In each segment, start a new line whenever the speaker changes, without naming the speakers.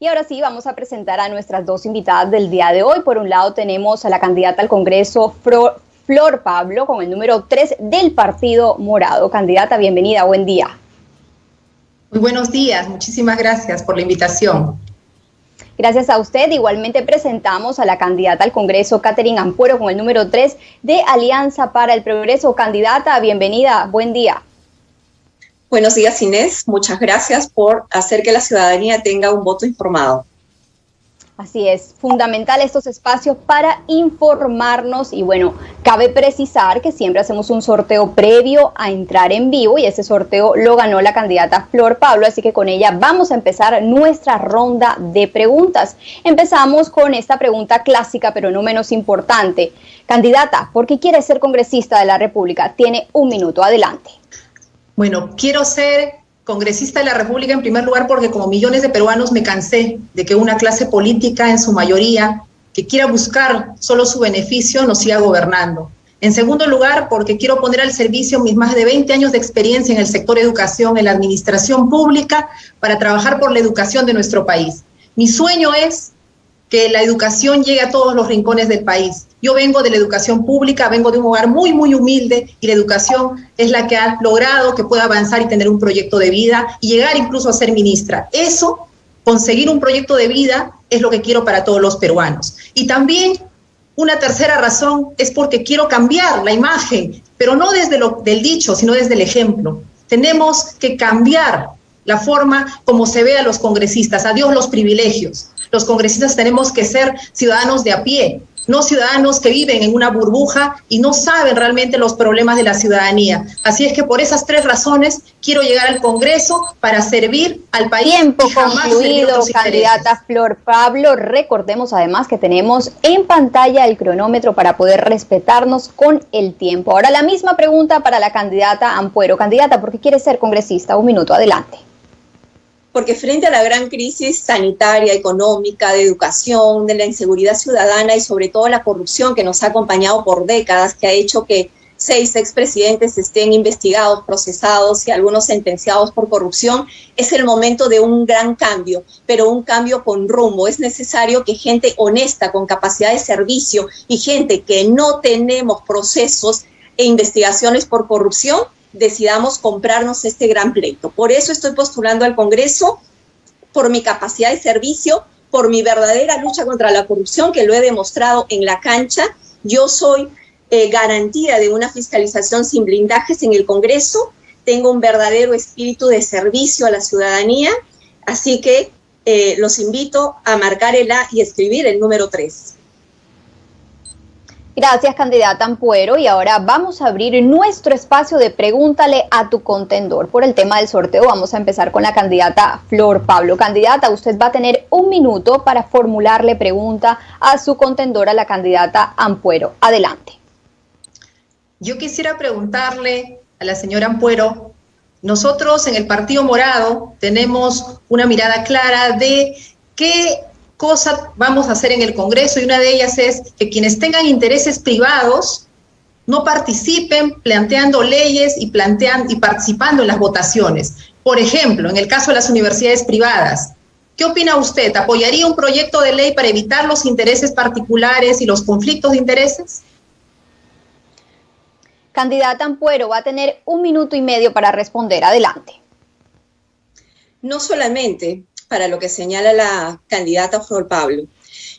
Y ahora sí, vamos a presentar a nuestras dos invitadas del día de hoy. Por un lado tenemos a la candidata al Congreso, Flor Pablo, con el número 3 del Partido Morado. Candidata, bienvenida, buen día.
Muy buenos días, muchísimas gracias por la invitación.
Gracias a usted. Igualmente presentamos a la candidata al Congreso, Catherine Ampuero, con el número 3 de Alianza para el Progreso. Candidata, bienvenida, buen día.
Buenos días, Inés. Muchas gracias por hacer que la ciudadanía tenga un voto informado.
Así es, fundamental estos espacios para informarnos y bueno, cabe precisar que siempre hacemos un sorteo previo a entrar en vivo y ese sorteo lo ganó la candidata Flor Pablo, así que con ella vamos a empezar nuestra ronda de preguntas. Empezamos con esta pregunta clásica, pero no menos importante. Candidata, ¿por qué quiere ser congresista de la República? Tiene un minuto, adelante.
Bueno, quiero ser congresista de la República en primer lugar porque como millones de peruanos me cansé de que una clase política en su mayoría que quiera buscar solo su beneficio nos siga gobernando. En segundo lugar, porque quiero poner al servicio mis más de 20 años de experiencia en el sector educación, en la administración pública, para trabajar por la educación de nuestro país. Mi sueño es que la educación llegue a todos los rincones del país. Yo vengo de la educación pública, vengo de un hogar muy, muy humilde y la educación es la que ha logrado que pueda avanzar y tener un proyecto de vida y llegar incluso a ser ministra. Eso, conseguir un proyecto de vida, es lo que quiero para todos los peruanos. Y también una tercera razón es porque quiero cambiar la imagen, pero no desde del dicho, sino desde el ejemplo. Tenemos que cambiar la forma como se ve a los congresistas. Adiós los privilegios. Los congresistas tenemos que ser ciudadanos de a pie, no ciudadanos que viven en una burbuja y no saben realmente los problemas de la ciudadanía. Así es que por esas tres razones quiero llegar al Congreso para servir al país.
Tiempo concluido, candidata Flor Pablo. Recordemos además que tenemos en pantalla el cronómetro para poder respetarnos con el tiempo. Ahora la misma pregunta para la candidata Ampuero. Candidata, ¿por qué quiere ser congresista? Un minuto, adelante.
Porque frente a la gran crisis sanitaria, económica, de educación, de la inseguridad ciudadana y sobre todo la corrupción que nos ha acompañado por décadas, que ha hecho que 6 expresidentes estén investigados, procesados y algunos sentenciados por corrupción, es el momento de un gran cambio, pero un cambio con rumbo. Es necesario que gente honesta, con capacidad de servicio y gente que no tenemos procesos e investigaciones por corrupción, decidamos comprarnos este gran pleito. Por eso estoy postulando al Congreso, por mi capacidad de servicio, por mi verdadera lucha contra la corrupción, que lo he demostrado en la cancha. Yo soy garantía de una fiscalización sin blindajes en el Congreso, tengo un verdadero espíritu de servicio a la ciudadanía, así que los invito a marcar el A y escribir el número 3.
Gracias, candidata Ampuero. Y ahora vamos a abrir nuestro espacio de Pregúntale a tu contendor. Por el tema del sorteo vamos a empezar con la candidata Flor Pablo. Candidata, usted va a tener un minuto para formularle pregunta a su contendora, la candidata Ampuero. Adelante.
Yo quisiera preguntarle a la señora Ampuero, nosotros en el Partido Morado tenemos una mirada clara de qué cosas vamos a hacer en el Congreso y una de ellas es que quienes tengan intereses privados no participen planteando leyes y participando en las votaciones. Por ejemplo, en el caso de las universidades privadas, ¿qué opina usted? ¿Apoyaría un proyecto de ley para evitar los intereses particulares y los conflictos de intereses?
Candidata Ampuero va a tener un minuto y medio para responder. Adelante.
No solamente para lo que señala la candidata Flor Pablo.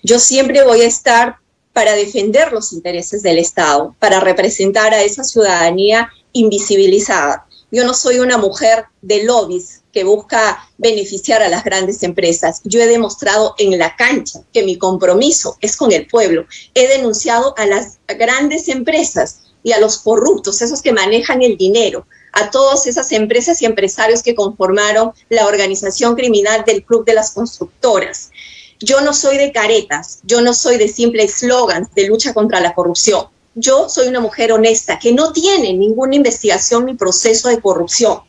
Yo siempre voy a estar para defender los intereses del Estado, para representar a esa ciudadanía invisibilizada. Yo no soy una mujer de lobbies que busca beneficiar a las grandes empresas. Yo he demostrado en la cancha que mi compromiso es con el pueblo. He denunciado a las grandes empresas y a los corruptos, esos que manejan el dinero, a todas esas empresas y empresarios que conformaron la organización criminal del Club de las Constructoras. Yo no soy de caretas, yo no soy de simples slogans de lucha contra la corrupción. Yo soy una mujer honesta que no tiene ninguna investigación ni proceso de corrupción.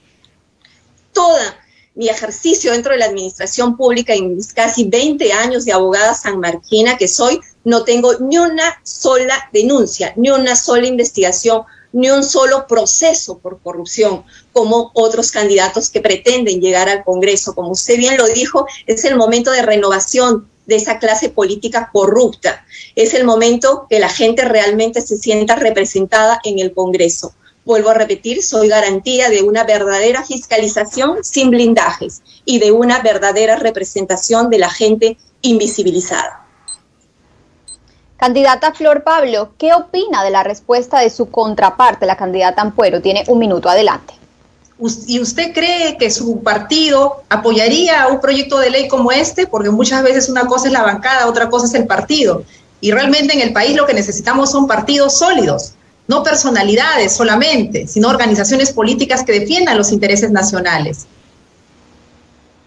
Toda mi ejercicio dentro de la administración pública en mis casi 20 años de abogada sanmarquina que soy, no tengo ni una sola denuncia, ni una sola investigación ni un solo proceso por corrupción, como otros candidatos que pretenden llegar al Congreso. Como usted bien lo dijo, es el momento de renovación de esa clase política corrupta. Es el momento que la gente realmente se sienta representada en el Congreso. Vuelvo a repetir, soy garantía de una verdadera fiscalización sin blindajes y de una verdadera representación de la gente invisibilizada.
Candidata Flor Pablo, ¿qué opina de la respuesta de su contraparte, la candidata Ampuero? Tiene un minuto, adelante.
¿Y usted cree que su partido apoyaría un proyecto de ley como este? Porque muchas veces una cosa es la bancada, otra cosa es el partido. Y realmente en el país lo que necesitamos son partidos sólidos, no personalidades solamente, sino organizaciones políticas que defiendan los intereses nacionales.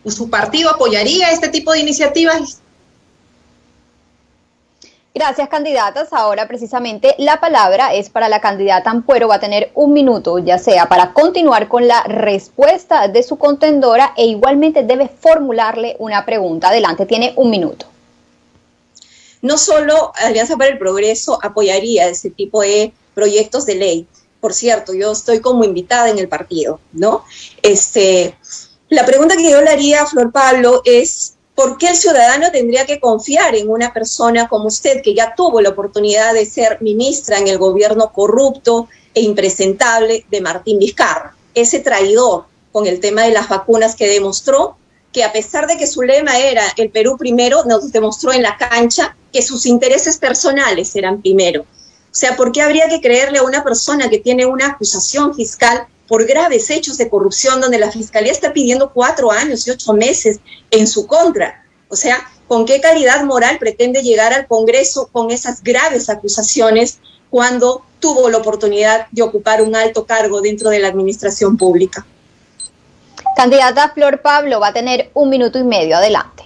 ¿Su partido apoyaría este tipo de iniciativas?
Gracias, candidatas. Ahora precisamente la palabra es para la candidata Ampuero. Va a tener un minuto, ya sea para continuar con la respuesta de su contendora e igualmente debe formularle una pregunta. Adelante, tiene un minuto.
No solo Alianza para el Progreso apoyaría ese tipo de proyectos de ley. Por cierto, yo estoy como invitada en el partido, ¿no? La pregunta que yo le haría a Flor Pablo es: ¿por qué el ciudadano tendría que confiar en una persona como usted, que ya tuvo la oportunidad de ser ministra en el gobierno corrupto e impresentable de Martín Vizcarra? Ese traidor con el tema de las vacunas, que demostró que, a pesar de que su lema era el Perú primero, nos demostró en la cancha que sus intereses personales eran primero. O sea, ¿por qué habría que creerle a una persona que tiene una acusación fiscal por graves hechos de corrupción, donde la Fiscalía está pidiendo 4 años y 8 meses en su contra? O sea, ¿con qué calidad moral pretende llegar al Congreso con esas graves acusaciones cuando tuvo la oportunidad de ocupar un alto cargo dentro de la administración pública?
Candidata Flor Pablo, va a tener un minuto y medio, adelante.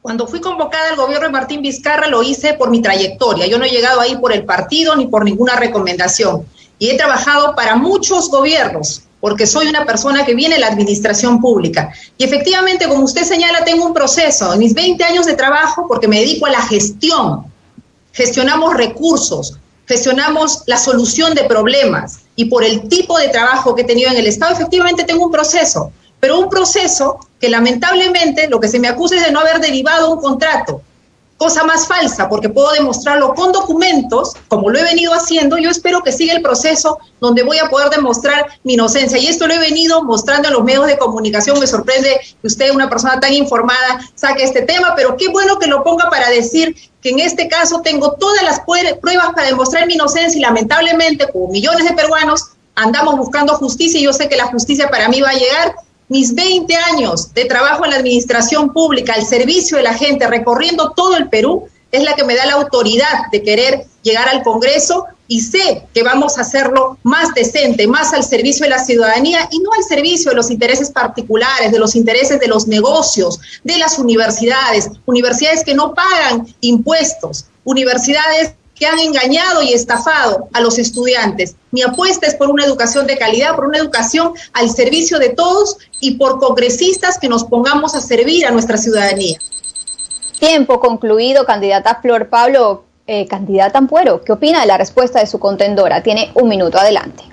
Cuando fui convocada al gobierno de Martín Vizcarra lo hice por mi trayectoria. Yo no he llegado ahí por el partido ni por ninguna recomendación. Y he trabajado para muchos gobiernos, porque soy una persona que viene de la administración pública. Y efectivamente, como usted señala, tengo un proceso. En mis 20 años de trabajo, porque me dedico a la gestión, gestionamos recursos, gestionamos la solución de problemas. Y por el tipo de trabajo que he tenido en el Estado, efectivamente tengo un proceso. Pero un proceso que lamentablemente lo que se me acusa es de no haber derivado un contrato. Cosa más falsa, porque puedo demostrarlo con documentos, como lo he venido haciendo. Yo espero que siga el proceso donde voy a poder demostrar mi inocencia. Y esto lo he venido mostrando en los medios de comunicación. Me sorprende que usted, una persona tan informada, saque este tema, pero qué bueno que lo ponga para decir que en este caso tengo todas las pruebas para demostrar mi inocencia y lamentablemente, como millones de peruanos, andamos buscando justicia y yo sé que la justicia para mí va a llegar. Mis 20 años de trabajo en la administración pública, al servicio de la gente, recorriendo todo el Perú, es la que me da la autoridad de querer llegar al Congreso y sé que vamos a hacerlo más decente, más al servicio de la ciudadanía y no al servicio de los intereses particulares, de los intereses de los negocios, de las universidades, universidades que no pagan impuestos, universidades que han engañado y estafado a los estudiantes. Mi apuesta es por una educación de calidad, por una educación al servicio de todos y por congresistas que nos pongamos a servir a nuestra ciudadanía.
Tiempo concluido, candidata Flor Pablo. Candidata Ampuero, ¿qué opina de la respuesta de su contendora? Tiene un minuto, adelante.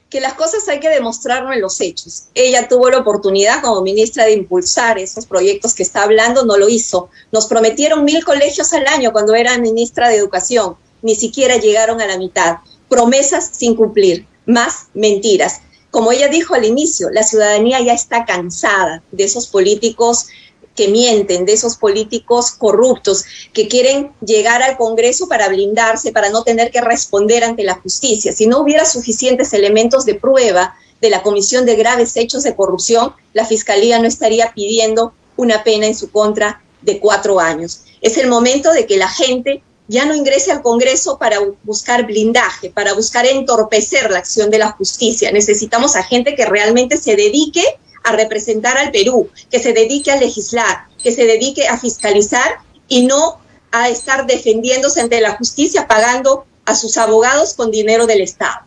Que las cosas hay que demostrarlo en los hechos. Ella tuvo la oportunidad como ministra de impulsar esos proyectos que está hablando, no lo hizo. Nos prometieron 1,000 colegios al año cuando era ministra de Educación. Ni siquiera llegaron a la mitad. Promesas sin cumplir, más mentiras. Como ella dijo al inicio, la ciudadanía ya está cansada de esos políticos que mienten, de esos políticos corruptos que quieren llegar al Congreso para blindarse, para no tener que responder ante la justicia. Si no hubiera suficientes elementos de prueba de la comisión de graves hechos de corrupción, la Fiscalía no estaría pidiendo una pena en su contra de 4 años. Es el momento de que la gente ya no ingrese al Congreso para buscar blindaje, para buscar entorpecer la acción de la justicia. Necesitamos a gente que realmente se dedique a representar al Perú, que se dedique a legislar, que se dedique a fiscalizar y no a estar defendiéndose ante la justicia pagando a sus abogados con dinero del Estado.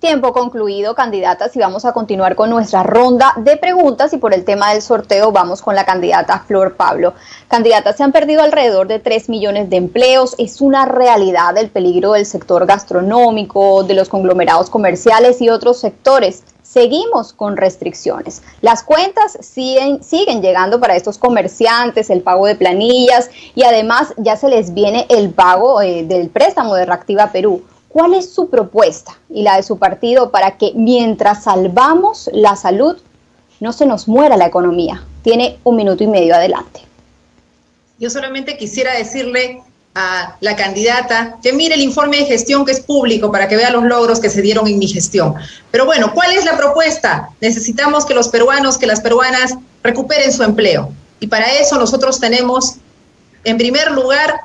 Tiempo concluido, candidatas, y vamos a continuar con nuestra ronda de preguntas, y por el tema del sorteo vamos con la candidata Flor Pablo. Candidata, se han perdido alrededor de 3 millones de empleos. Es una realidad el peligro del sector gastronómico, de los conglomerados comerciales y otros sectores. Seguimos con restricciones. Las cuentas siguen llegando para estos comerciantes, el pago de planillas, y además ya se les viene el pago del préstamo de Reactiva Perú. ¿Cuál es su propuesta y la de su partido para que mientras salvamos la salud no se nos muera la economía? Tiene 1 minuto y medio, adelante.
Yo solamente quisiera decirle a la candidata que mire el informe de gestión, que es público, para que vea los logros que se dieron en mi gestión. Pero bueno, ¿cuál es la propuesta? Necesitamos que los peruanos, que las peruanas recuperen su empleo. Y para eso nosotros tenemos, en primer lugar,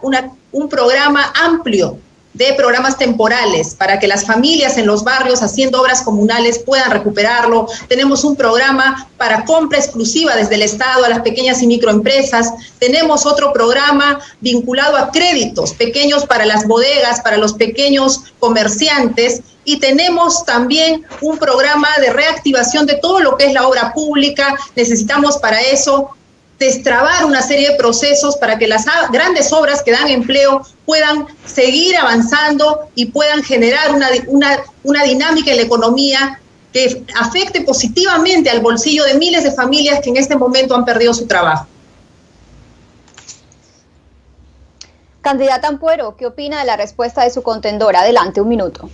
un programa amplio de programas temporales para que las familias en los barrios haciendo obras comunales puedan recuperarlo. Tenemos un programa para compra exclusiva desde el Estado a las pequeñas y microempresas. Tenemos otro programa vinculado a créditos pequeños para las bodegas, para los pequeños comerciantes. Y tenemos también un programa de reactivación de todo lo que es la obra pública. Necesitamos para eso destrabar una serie de procesos para que las grandes obras que dan empleo puedan seguir avanzando y puedan generar una dinámica en la economía que afecte positivamente al bolsillo de miles de familias que en este momento han perdido su trabajo.
Candidata Ampuero, ¿qué opina de la respuesta de su contendora? Adelante, 1 minuto.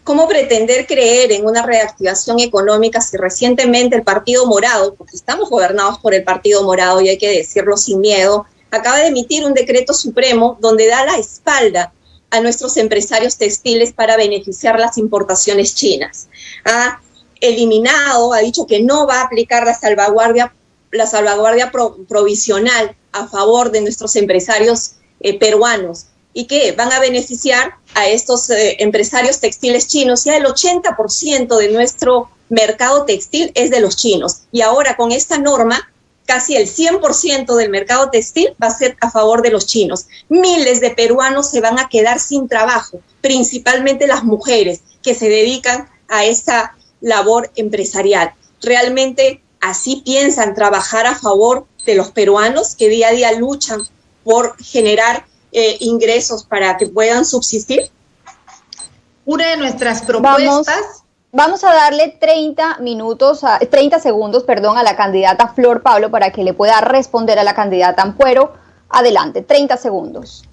¿Cómo pretender creer en una reactivación económica si recientemente el Partido Morado, porque estamos gobernados por el Partido Morado y hay que decirlo sin miedo, acaba de emitir un decreto supremo donde da la espalda a nuestros empresarios textiles para beneficiar las importaciones chinas? Ha eliminado, ha dicho que no va a aplicar la salvaguardia provisional a favor de nuestros empresarios peruanos, y que van a beneficiar a estos empresarios textiles chinos. Ya el 80% de nuestro mercado textil es de los chinos, y ahora con esta norma casi el 100% del mercado textil va a ser a favor de los chinos. Miles de peruanos se van a quedar sin trabajo, principalmente las mujeres que se dedican a esta labor empresarial. ¿Realmente así piensan trabajar a favor de los peruanos que día a día luchan por generar ingresos para que puedan subsistir?
Una de nuestras propuestas...
Vamos a darle 30 segundos a la candidata Flor Pablo para que le pueda responder a la candidata Ampuero. Adelante, 30 segundos.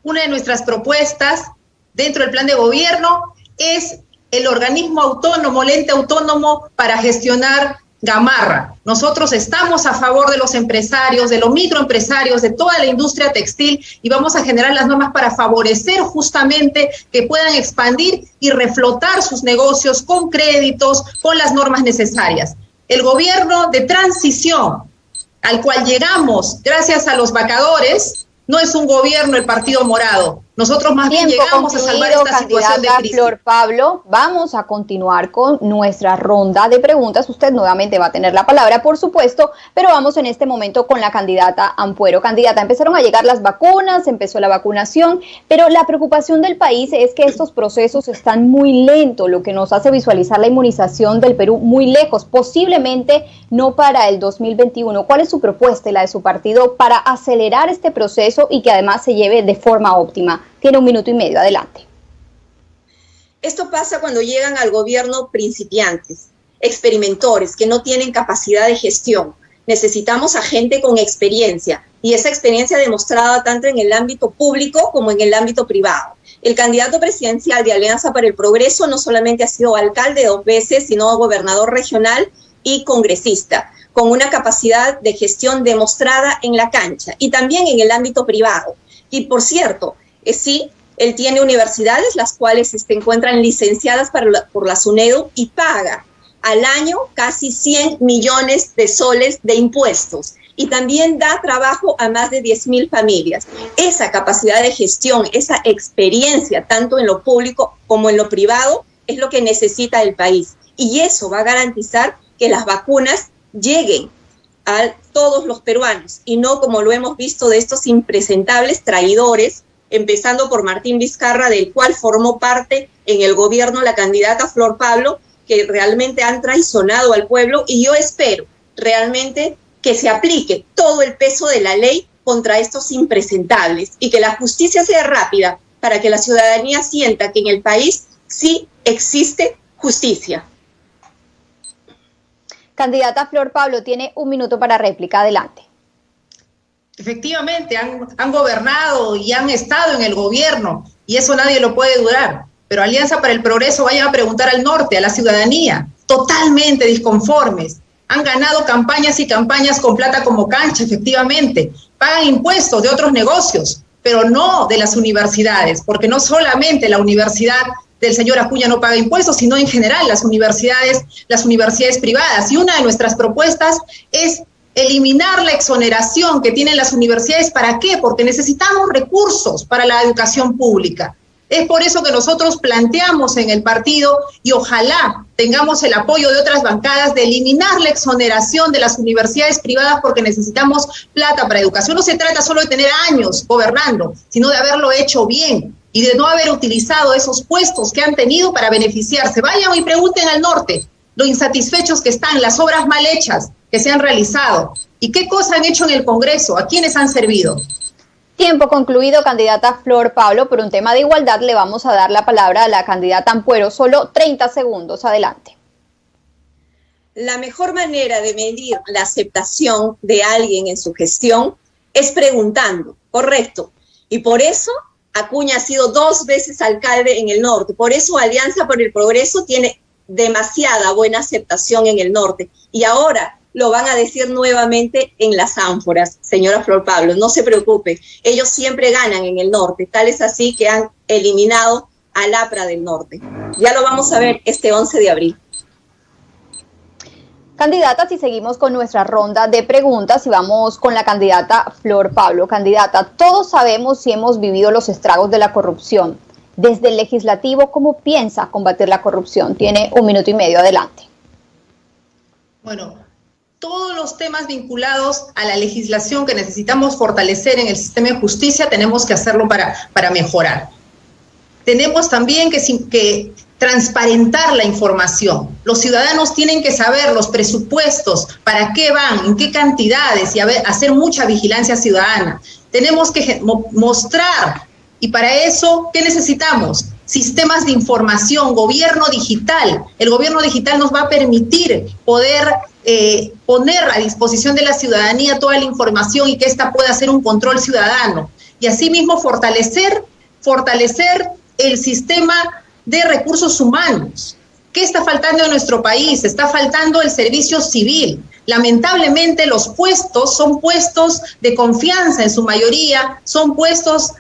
Una de nuestras propuestas dentro del plan de gobierno es el organismo autónomo, el ente autónomo para gestionar Gamarra. Nosotros estamos a favor de los empresarios, de los microempresarios, de toda la industria textil, y vamos a generar las normas para favorecer justamente que puedan expandir y reflotar sus negocios con créditos, con las normas necesarias. El gobierno de transición al cual llegamos gracias a los vacadores no es un gobierno del Partido Morado. Nosotros más bien llegamos a salvar esta situación de crisis.
Flor Pablo, vamos a continuar con nuestra ronda de preguntas. Usted nuevamente va a tener la palabra, por supuesto, pero vamos en este momento con la candidata Ampuero. Candidata, empezaron a llegar las vacunas, empezó la vacunación, pero la preocupación del país es que estos procesos están muy lentos, lo que nos hace visualizar la inmunización del Perú muy lejos, posiblemente no para el 2021. ¿Cuál es su propuesta y la de su partido para acelerar este proceso y que además se lleve de forma óptima? Tiene 1 minuto y medio, adelante.
Esto pasa cuando llegan al gobierno principiantes, experimentores, que no tienen capacidad de gestión. Necesitamos a gente con experiencia, y esa experiencia demostrada tanto en el ámbito público como en el ámbito privado. El candidato presidencial de Alianza para el Progreso no solamente ha sido alcalde 2 veces, sino gobernador regional y congresista, con una capacidad de gestión demostrada en la cancha y también en el ámbito privado. Y por cierto, sí, él tiene universidades las cuales se encuentran licenciadas por la SUNEDU y paga al año casi 100 millones de soles de impuestos, y también da trabajo a más de 10.000 familias. Esa capacidad de gestión, esa experiencia, tanto en lo público como en lo privado, es lo que necesita el país, y eso va a garantizar que las vacunas lleguen a todos los peruanos, y no como lo hemos visto de estos impresentables traidores empezando por Martín Vizcarra, del cual formó parte en el gobierno la candidata Flor Pablo, que realmente han traicionado al pueblo, y yo espero realmente que se aplique todo el peso de la ley contra estos impresentables y que la justicia sea rápida para que la ciudadanía sienta que en el país sí existe justicia.
Candidata Flor Pablo, tiene un minuto para réplica. Adelante.
Efectivamente, han gobernado y han estado en el gobierno, y eso nadie lo puede dudar. Pero Alianza para el Progreso, vayan a preguntar al norte, a la ciudadanía, totalmente disconformes. Han ganado campañas y campañas con plata como cancha, efectivamente. Pagan impuestos de otros negocios, pero no de las universidades, porque no solamente la universidad del señor Acuña no paga impuestos, sino en general las universidades privadas. Y una de nuestras propuestas es eliminar la exoneración que tienen las universidades. ¿Para qué? Porque necesitamos recursos para la educación pública. Es por eso que nosotros planteamos en el partido, y ojalá tengamos el apoyo de otras bancadas, de eliminar la exoneración de las universidades privadas, porque necesitamos plata para educación. No se trata solo de tener años gobernando, sino de haberlo hecho bien y de no haber utilizado esos puestos que han tenido para beneficiarse. Vayan y pregunten al norte lo insatisfechos que están, las obras mal hechas que se han realizado y qué cosas han hecho en el Congreso, a quiénes han servido.
Tiempo concluido, candidata Flor Pablo. Por un tema de igualdad le vamos a dar la palabra a la candidata Ampuero. Solo 30 segundos. Adelante.
La mejor manera de medir la aceptación de alguien en su gestión es preguntando, correcto. Y por eso Acuña ha sido 2 veces alcalde en el norte. Por eso Alianza por el Progreso tiene demasiada buena aceptación en el norte. Y ahora lo van a decir nuevamente en las ánforas, señora Flor Pablo. No se preocupe, ellos siempre ganan en el norte. Tal es así que han eliminado al APRA del norte. Ya lo vamos a ver este 11 de abril.
Candidatas, y seguimos con nuestra ronda de preguntas y vamos con la candidata Flor Pablo. Candidata, todos sabemos y hemos vivido los estragos de la corrupción. Desde el legislativo, ¿cómo piensa combatir la corrupción? Tiene 1 minuto y medio. Adelante.
Bueno, todos los temas vinculados a la legislación que necesitamos fortalecer en el sistema de justicia tenemos que hacerlo para mejorar. Tenemos también que transparentar la información. Los ciudadanos tienen que saber los presupuestos, para qué van, en qué cantidades, y hacer mucha vigilancia ciudadana. Tenemos que mostrar, y para eso, ¿qué necesitamos? Sistemas de información, gobierno digital. El gobierno digital nos va a permitir poder poner a disposición de la ciudadanía toda la información y que ésta pueda hacer un control ciudadano. Y asimismo fortalecer el sistema de recursos humanos. ¿Qué está faltando en nuestro país? Está faltando el servicio civil. Lamentablemente los puestos son puestos de confianza en su mayoría, son puestos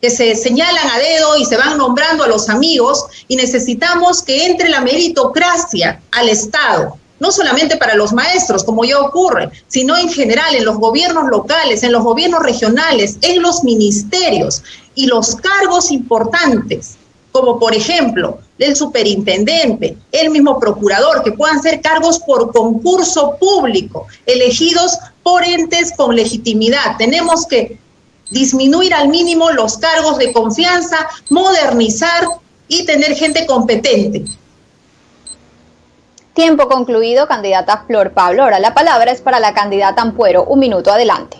que se señalan a dedo y se van nombrando a los amigos, y necesitamos que entre la meritocracia al Estado, no solamente para los maestros, como ya ocurre, sino en general en los gobiernos locales, en los gobiernos regionales, en los ministerios y los cargos importantes, como por ejemplo el superintendente, el mismo procurador, que puedan ser cargos por concurso público, elegidos por entes con legitimidad. Tenemos que disminuir al mínimo los cargos de confianza, modernizar y tener gente competente.
Tiempo concluido, candidata Flor Pablo. Ahora la palabra es para la candidata Ampuero. 1 minuto, adelante.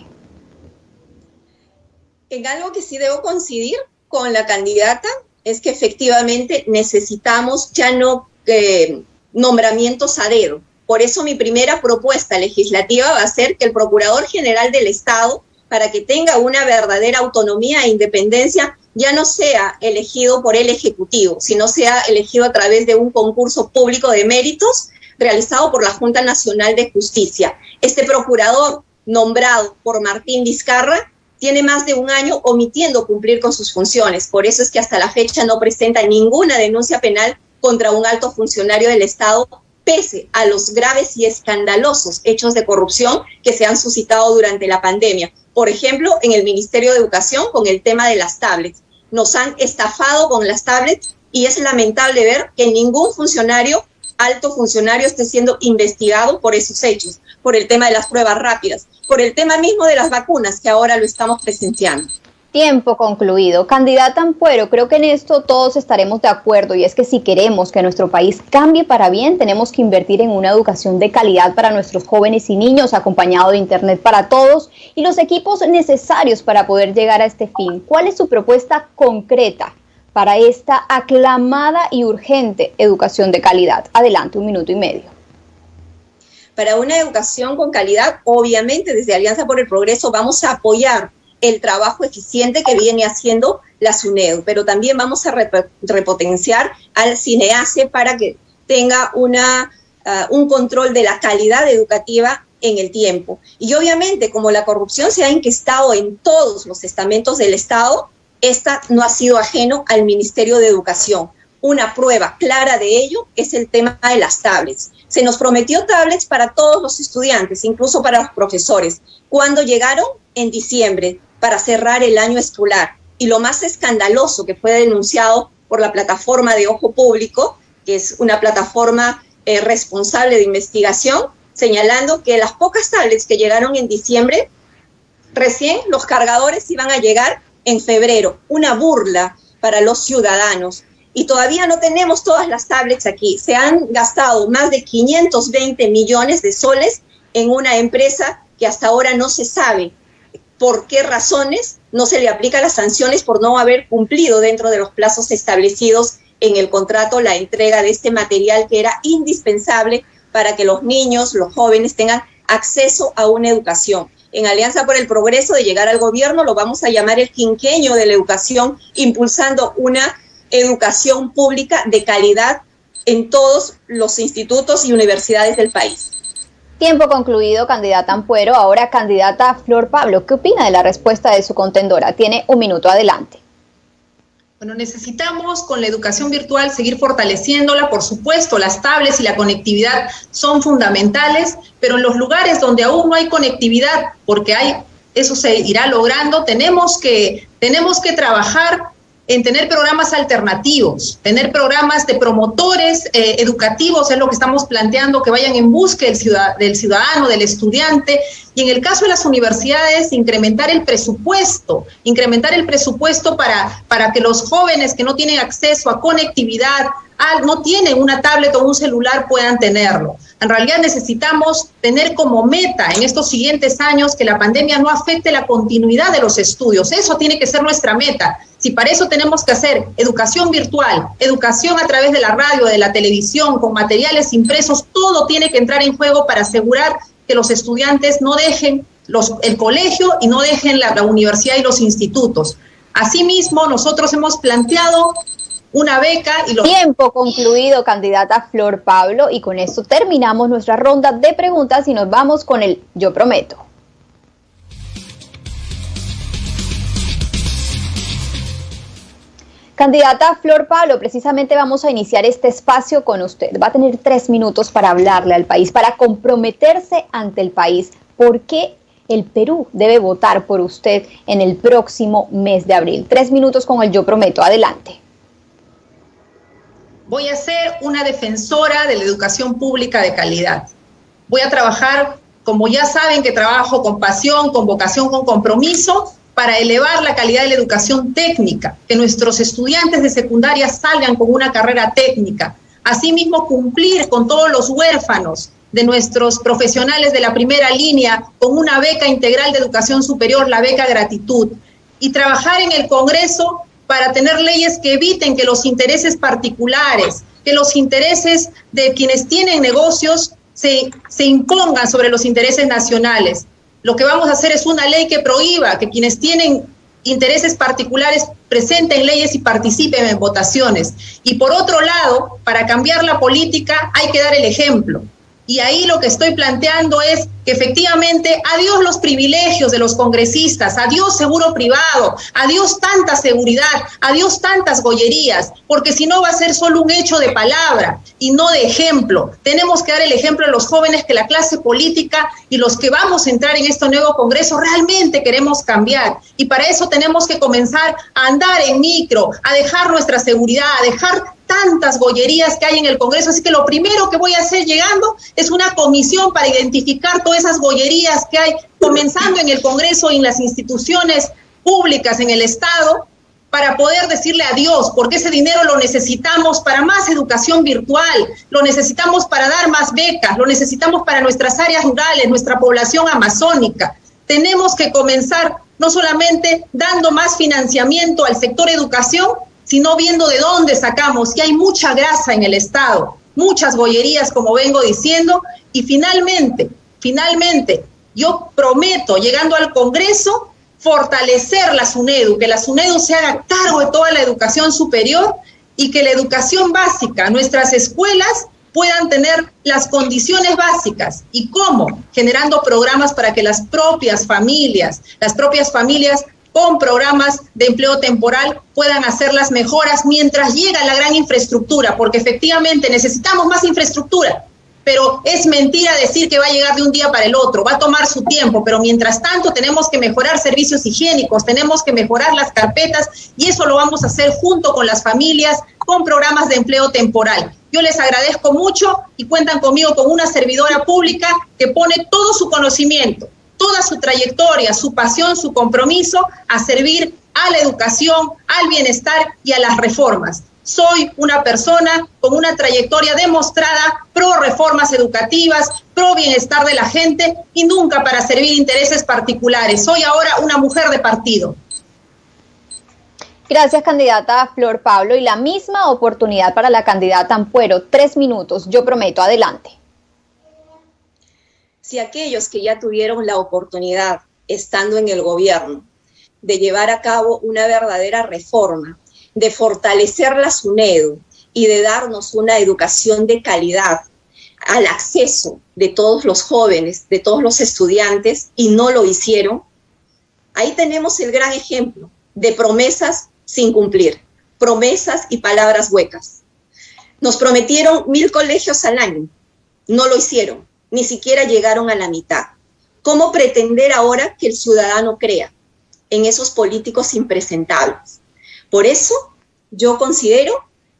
En algo que sí debo coincidir con la candidata es que efectivamente necesitamos ya no nombramientos a dedo. Por eso mi primera propuesta legislativa va a ser que el Procurador General del Estado, para que tenga una verdadera autonomía e independencia, ya no sea elegido por el Ejecutivo, sino sea elegido a través de un concurso público de méritos realizado por la Junta Nacional de Justicia. Este procurador, nombrado por Martín Vizcarra, tiene más de 1 año omitiendo cumplir con sus funciones. Por eso es que hasta la fecha no presenta ninguna denuncia penal contra un alto funcionario del Estado, pese a los graves y escandalosos hechos de corrupción que se han suscitado durante la pandemia. Por ejemplo, en el Ministerio de Educación con el tema de las tablets. Nos han estafado con las tablets y es lamentable ver que ningún alto funcionario esté siendo investigado por esos hechos, por el tema de las pruebas rápidas, por el tema mismo de las vacunas que ahora lo estamos presenciando.
Tiempo concluido. Candidata Ampuero, creo que en esto todos estaremos de acuerdo, y es que si queremos que nuestro país cambie para bien, tenemos que invertir en una educación de calidad para nuestros jóvenes y niños, acompañado de Internet para todos y los equipos necesarios para poder llegar a este fin. ¿Cuál es su propuesta concreta para esta aclamada y urgente educación de calidad? Adelante, 1 minuto y medio.
Para una educación con calidad, obviamente desde Alianza por el Progreso vamos a apoyar el trabajo eficiente que viene haciendo la SUNEDU, pero también vamos a repotenciar al CINEACE para que tenga un control de la calidad educativa en el tiempo. Y obviamente, como la corrupción se ha enquistado en todos los estamentos del Estado, esta no ha sido ajeno al Ministerio de Educación. Una prueba clara de ello es el tema de las tablets. Se nos prometió tablets para todos los estudiantes, incluso para los profesores. Cuando llegaron, en diciembre, para cerrar el año escolar. Y lo más escandaloso que fue denunciado por la plataforma de Ojo Público, que es una plataforma responsable de investigación, señalando que las pocas tablets que llegaron en diciembre, recién los cargadores iban a llegar en febrero. Una burla para los ciudadanos. Y todavía no tenemos todas las tablets aquí. Se han gastado más de 520 millones de soles en una empresa que hasta ahora no se sabe por qué razones no se le aplican las sanciones por no haber cumplido dentro de los plazos establecidos en el contrato la entrega de este material que era indispensable para que los niños, los jóvenes tengan acceso a una educación. En Alianza por el Progreso, de llegar al gobierno, lo vamos a llamar el quinquenio de la educación, impulsando una educación pública de calidad en todos los institutos y universidades del país.
Tiempo concluido, candidata Ampuero. Ahora, candidata Flor Pablo, ¿qué opina de la respuesta de su contendora? Tiene 1 minuto, adelante.
Bueno, necesitamos con la educación virtual seguir fortaleciéndola. Por supuesto, las tablets y la conectividad son fundamentales, pero en los lugares donde aún no hay conectividad, porque eso se irá logrando, tenemos que trabajar en tener programas alternativos, tener programas de promotores educativos, es lo que estamos planteando, que vayan en busca del ciudadano, del estudiante, y en el caso de las universidades, incrementar el presupuesto para que los jóvenes que no tienen acceso a conectividad, no tienen una tablet o un celular, puedan tenerlo. En realidad necesitamos tener como meta en estos siguientes años que la pandemia no afecte la continuidad de los estudios. Eso tiene que ser nuestra meta. Si para eso tenemos que hacer educación virtual, educación a través de la radio, de la televisión, con materiales impresos, todo tiene que entrar en juego para asegurar que los estudiantes no dejen el colegio y no dejen la universidad y los institutos. Asimismo, nosotros hemos planteado una beca y
Tiempo concluido, candidata Flor Pablo, y con esto terminamos nuestra ronda de preguntas y nos vamos con el Yo Prometo. Candidata Flor Pablo, precisamente vamos a iniciar este espacio con usted. Va a tener 3 minutos para hablarle al país, para comprometerse ante el país. ¿Por qué el Perú debe votar por usted en el próximo mes de abril? 3 minutos con el Yo Prometo. Adelante.
Voy a ser una defensora de la educación pública de calidad. Voy a trabajar, como ya saben, que trabajo con pasión, con vocación, con compromiso, para elevar la calidad de la educación técnica, que nuestros estudiantes de secundaria salgan con una carrera técnica. Asimismo, cumplir con todos los huérfanos de nuestros profesionales de la primera línea con una beca integral de educación superior, la beca Gratitud. Y trabajar en el Congreso para tener leyes que eviten que los intereses particulares, que los intereses de quienes tienen negocios se impongan sobre los intereses nacionales. Lo que vamos a hacer es una ley que prohíba que quienes tienen intereses particulares presenten leyes y participen en votaciones. Y por otro lado, para cambiar la política hay que dar el ejemplo. Y ahí lo que estoy planteando es que efectivamente, adiós los privilegios de los congresistas, adiós seguro privado, adiós tanta seguridad, adiós tantas gollerías, porque si no va a ser solo un hecho de palabra y no de ejemplo. Tenemos que dar el ejemplo a los jóvenes que la clase política y los que vamos a entrar en este nuevo Congreso realmente queremos cambiar. Y para eso tenemos que comenzar a andar en micro, a dejar nuestra seguridad, a dejar tantas gollerías que hay en el Congreso. Así que lo primero que voy a hacer llegando es una comisión para identificar todas esas gollerías que hay, comenzando en el Congreso y en las instituciones públicas en el Estado para poder decirle adiós, porque ese dinero lo necesitamos para más educación virtual, lo necesitamos para dar más becas, lo necesitamos para nuestras áreas rurales, nuestra población amazónica. Tenemos que comenzar no solamente dando más financiamiento al sector educación, sino viendo de dónde sacamos, que hay mucha grasa en el Estado, muchas bollerías, como vengo diciendo, y finalmente, yo prometo, llegando al Congreso, fortalecer la SUNEDU, que la SUNEDU se haga cargo de toda la educación superior y que la educación básica, nuestras escuelas, puedan tener las condiciones básicas. ¿Y cómo? Generando programas para que las propias familias con programas de empleo temporal puedan hacer las mejoras mientras llega la gran infraestructura, porque efectivamente necesitamos más infraestructura, pero es mentira decir que va a llegar de un día para el otro, va a tomar su tiempo, pero mientras tanto tenemos que mejorar servicios higiénicos, tenemos que mejorar las carpetas y eso lo vamos a hacer junto con las familias, con programas de empleo temporal. Yo les agradezco mucho y cuentan conmigo con una servidora pública que pone todo su conocimiento, toda su trayectoria, su pasión, su compromiso a servir a la educación, al bienestar y a las reformas. Soy una persona con una trayectoria demostrada pro reformas educativas, pro bienestar de la gente y nunca para servir intereses particulares. Soy ahora una mujer de partido.
Gracias, candidata Flor Pablo. Y la misma oportunidad para la candidata Ampuero. 3 minutos, yo prometo. Adelante.
Si aquellos que ya tuvieron la oportunidad, estando en el gobierno, de llevar a cabo una verdadera reforma, de fortalecer la SUNEDU y de darnos una educación de calidad al acceso de todos los jóvenes, de todos los estudiantes, y no lo hicieron, ahí tenemos el gran ejemplo de promesas sin cumplir, promesas y palabras huecas. Nos prometieron 1,000 colegios al año, no lo hicieron, ni siquiera llegaron a la mitad. ¿Cómo pretender ahora que el ciudadano crea en esos políticos impresentables? Por eso yo considero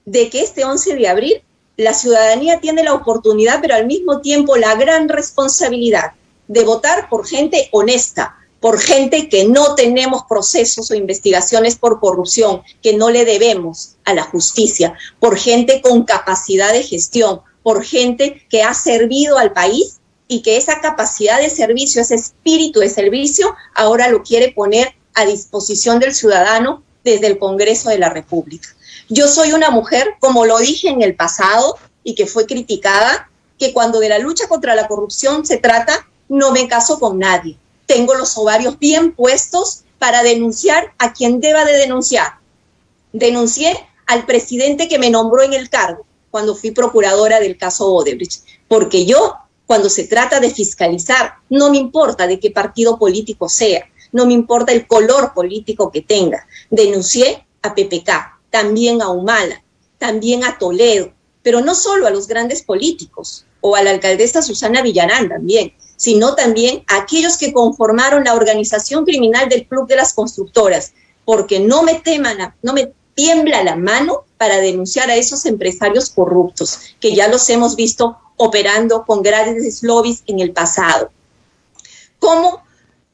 de que este 11 de abril la ciudadanía tiene la oportunidad, pero al mismo tiempo la gran responsabilidad de votar por gente honesta, por gente que no tenemos procesos o investigaciones por corrupción, que no le debemos a la justicia, por gente con capacidad de gestión, por gente que ha servido al país y que esa capacidad de servicio, ese espíritu de servicio, ahora lo quiere poner a disposición del ciudadano desde el Congreso de la República. Yo soy una mujer, como lo dije en el pasado y que fue criticada, que cuando de la lucha contra la corrupción se trata, no me caso con nadie. Tengo los ovarios bien puestos para denunciar a quien deba de denunciar. Denuncié al presidente que me nombró en el cargo cuando fui procuradora del caso Odebrecht, porque yo, cuando se trata de fiscalizar, no me importa de qué partido político sea, no me importa el color político que tenga. Denuncié a PPK, también a Humala, también a Toledo, pero no solo a los grandes políticos o a la alcaldesa Susana Villarán también, sino también a aquellos que conformaron la organización criminal del Club de las Constructoras, porque no me tiembla la mano para denunciar a esos empresarios corruptos, que ya los hemos visto operando con grandes lobbies en el pasado. ¿Cómo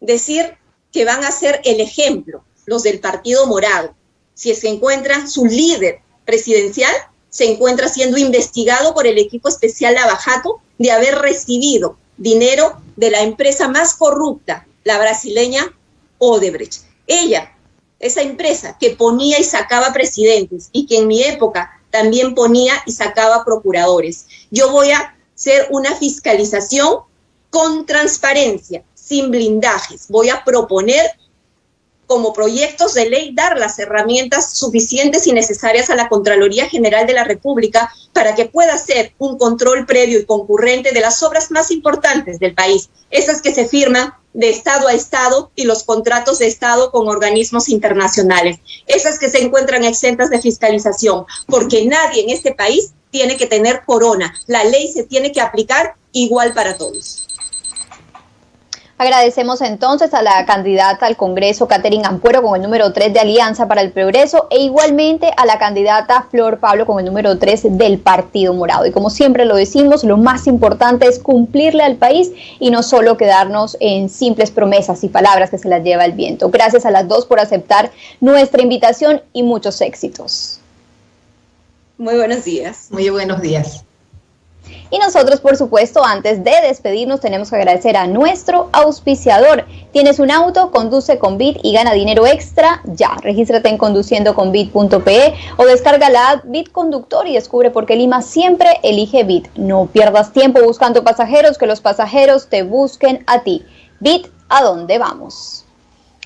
decir que van a ser el ejemplo los del Partido Morado si es que encuentra su líder presidencial, se encuentra siendo investigado por el equipo especial Lava Jato de haber recibido dinero de la empresa más corrupta, la brasileña Odebrecht? Ella, esa empresa que ponía y sacaba presidentes y que en mi época también ponía y sacaba procuradores. Yo voy a hacer una fiscalización con transparencia, sin blindajes. Voy a proponer como proyectos de ley dar las herramientas suficientes y necesarias a la Contraloría General de la República para que pueda hacer un control previo y concurrente de las obras más importantes del país, esas que se firman de Estado a Estado y los contratos de Estado con organismos internacionales, esas que se encuentran exentas de fiscalización, porque nadie en este país tiene que tener corona. La ley se tiene que aplicar igual para todos.
Agradecemos entonces a la candidata al Congreso, Catherine Ampuero, con el número 3 de Alianza para el Progreso, e igualmente a la candidata Flor Pablo con el número 3 del Partido Morado. Y como siempre lo decimos, lo más importante es cumplirle al país y no solo quedarnos en simples promesas y palabras que se las lleva el viento. Gracias a las dos por aceptar nuestra invitación y muchos éxitos.
Muy buenos días.
Muy buenos días.
Y nosotros, por supuesto, antes de despedirnos, tenemos que agradecer a nuestro auspiciador. ¿Tienes un auto? Conduce con Bit y gana dinero extra ya. Regístrate en conduciendoconbit.pe o descarga la app Bit Conductor y descubre por qué Lima siempre elige Bit. No pierdas tiempo buscando pasajeros, que los pasajeros te busquen a ti. Bit, ¿a dónde vamos?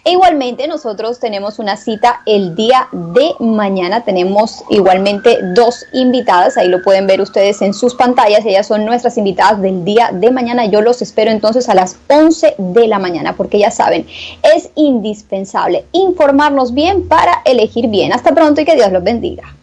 E igualmente nosotros tenemos una cita el día de mañana, tenemos igualmente 2 invitadas, ahí lo pueden ver ustedes en sus pantallas, ellas son nuestras invitadas del día de mañana. Yo los espero entonces a las 11 de la mañana, porque ya saben, es indispensable informarnos bien para elegir bien. Hasta pronto y que Dios los bendiga.